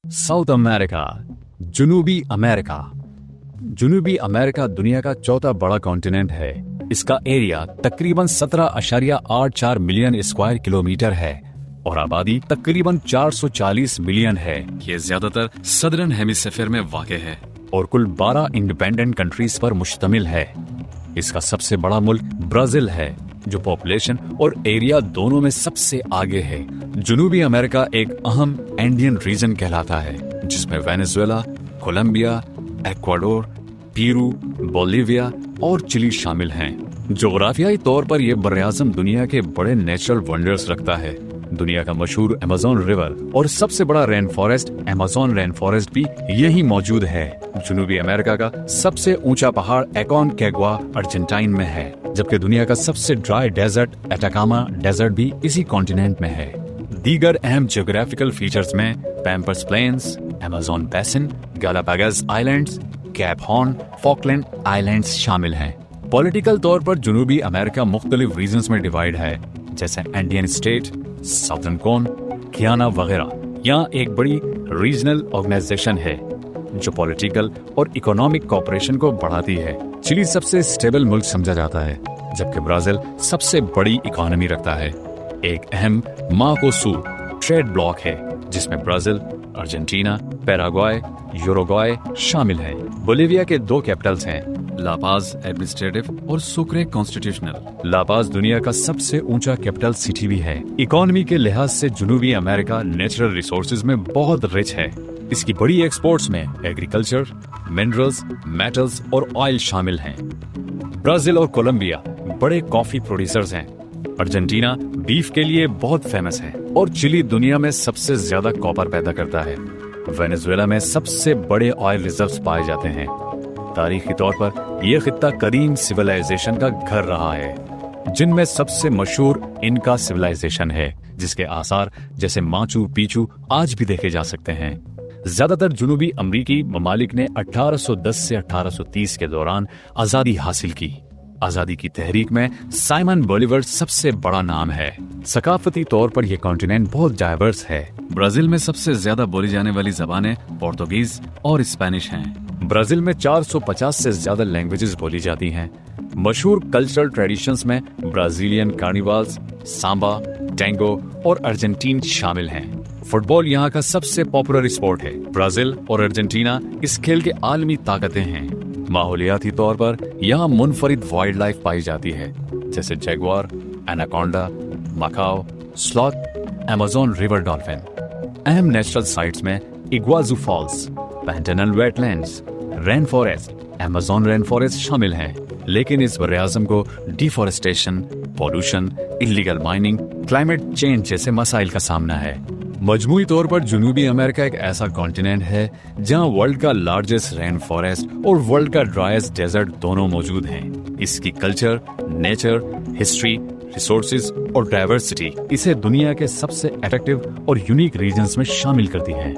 South America, जनूबी America. जनूबी America दुनिया का चौथा बड़ा कॉन्टिनेंट है। इसका एरिया तकरीबन 17.84 मिलियन स्क्वायर किलोमीटर है और आबादी तकरीबन 440 मिलियन है। ये ज्यादातर सदर्न हेमिस्फीयर में वाक़ है और कुल 12 इंडिपेंडेंट कंट्रीज पर मुश्तमिल है। इसका सबसे बड़ा मुल्क ब्राजील है, जो पॉपुलेशन और एरिया दोनों में सबसे आगे है। जनूबी अमेरिका एक अहम एंडियन रीजन कहलाता है, जिसमें Venezuela, Colombia, Ecuador, Peru, Bolivia और चिली शामिल हैं। जोग्राफियाई तौर पर यह बर्र-ए-आज़म दुनिया के बड़े नेचुरल वंडर्स रखता है। दुनिया का मशहूर अमेज़न रिवर और सबसे बड़ा rain forest Amazon rain forest भी यही मौजूद है। जनूबी अमेरिका का सबसे ऊंचा पहाड़ एकोनकाग्वा अर्जेंटाइन में है, जबकि दुनिया का सबसे ड्राई डेजर्ट एटाकामा डेजर्ट भी इसी कॉन्टिनेंट में है। दीगर अहम जियोग्राफिकल फीचर्स में pampas plains, Amazon basin, Galapagos islands, Cape Horn, Falkland islands शामिल हैं। पॉलिटिकल तौर पर जनूबी अमेरिका मुख्तलिफ रीजन्स में डिवाइड है, जैसे इंडियन स्टेट, साउथर्न कोन, गियाना वगैरह। यहाँ एक बड़ी रीजनल ऑर्गेनाइजेशन है जो पॉलिटिकल और इकोनॉमिक कोऑपरेशन को बढ़ाती है। चिली सबसे स्टेबल मुल्क समझा जाता है, जबकि ब्राजील सबसे बड़ी इकोनॉमी रखता है। एक अहम मर्कोसूर ट्रेड ब्लॉक है, जिसमें ब्राजील, अर्जेंटीना, पैराग्वाय, यूरुग्वाय शामिल हैं। बोलिविया के 2 कैपिटल्स हैं, ला पाज एडमिनिस्ट्रेटिव और सुक्रे कॉन्स्टिट्यूशनल। ला पाज दुनिया का सबसे ऊंचा कैपिटल सिटी भी है। इकोनॉमी के लिहाज से जनूबी अमेरिका नेचुरल रिसोर्सेज में बहुत रिच है। इसकी बड़ी एक्सपोर्ट्स में एग्रीकल्चर, मिनरल्स, मेटल्स और ऑयल शामिल हैं। ब्राजील और कोलंबिया बड़े कॉफी प्रोड्यूसर्स हैं। अर्जेंटीना बीफ के लिए बहुत फेमस है और चिली दुनिया में सबसे ज्यादा कॉपर पैदा करता है। वेनेजुएला में सबसे बड़े ऑयल रिजर्व्स पाए जाते हैं। तारीखी तौर पर यह खित्ता कदीम सिविलाइजेशन का घर रहा है, जिनमें सबसे मशहूर इनका सिविलाइजेशन है, जिसके आसार जैसे माचू पिचू आज भी देखे जा सकते हैं। ज्यादातर जनूबी अमरीकी ममालिक ने 1810 से 1830 के दौरान आजादी हासिल की। आजादी की तहरीक में साइमन बोलीवर सबसे बड़ा नाम है। सकाफती तौर पर यह कॉन्टिनेंट बहुत डाइवर्स है। ब्राजील में सबसे ज्यादा बोली जाने वाली जबानें पोर्तुगीज और स्पेनिश हैं। ब्राजील में 450 से ज्यादा लैंग्वेजेस बोली जाती हैं। मशहूर कल्चरल ट्रेडिशंस में ब्राजीलियन कार्निवाल्स, सांबा, टैंगो और अर्जेंटीन शामिल हैं। फुटबॉल यहाँ का सबसे पॉपुलर स्पोर्ट है। ब्राजील और अर्जेंटीना इस खेल के आलमी ताकतें हैं। माहौलियाती तौर पर यहाँ मुनफरिद वाइल्ड लाइफ पाई जाती है, जैसे jaguar, anaconda, macaw, sloth, Amazon river dolphin. अहम नेचुरल साइट्स में Iguazu falls, Pantanal wetlands, rainforest, Amazon rainforest शामिल हैं। लेकिन इस बर्र-ए-आज़म को deforestation, pollution, illegal mining, climate change जैसे मसाइल का सामना है। मजमूई तौर पर जनूबी अमेरिका एक ऐसा कॉन्टिनेंट है जहां वर्ल्ड का लार्जेस्ट रेन फॉरेस्ट और वर्ल्ड का ड्राइएस्ट डेजर्ट दोनों मौजूद हैं। इसकी कल्चर, नेचर, हिस्ट्री, रिसोर्सेज और डाइवर्सिटी इसे दुनिया के सबसे अट्रैक्टिव और यूनिक रीजन्स में शामिल करती है।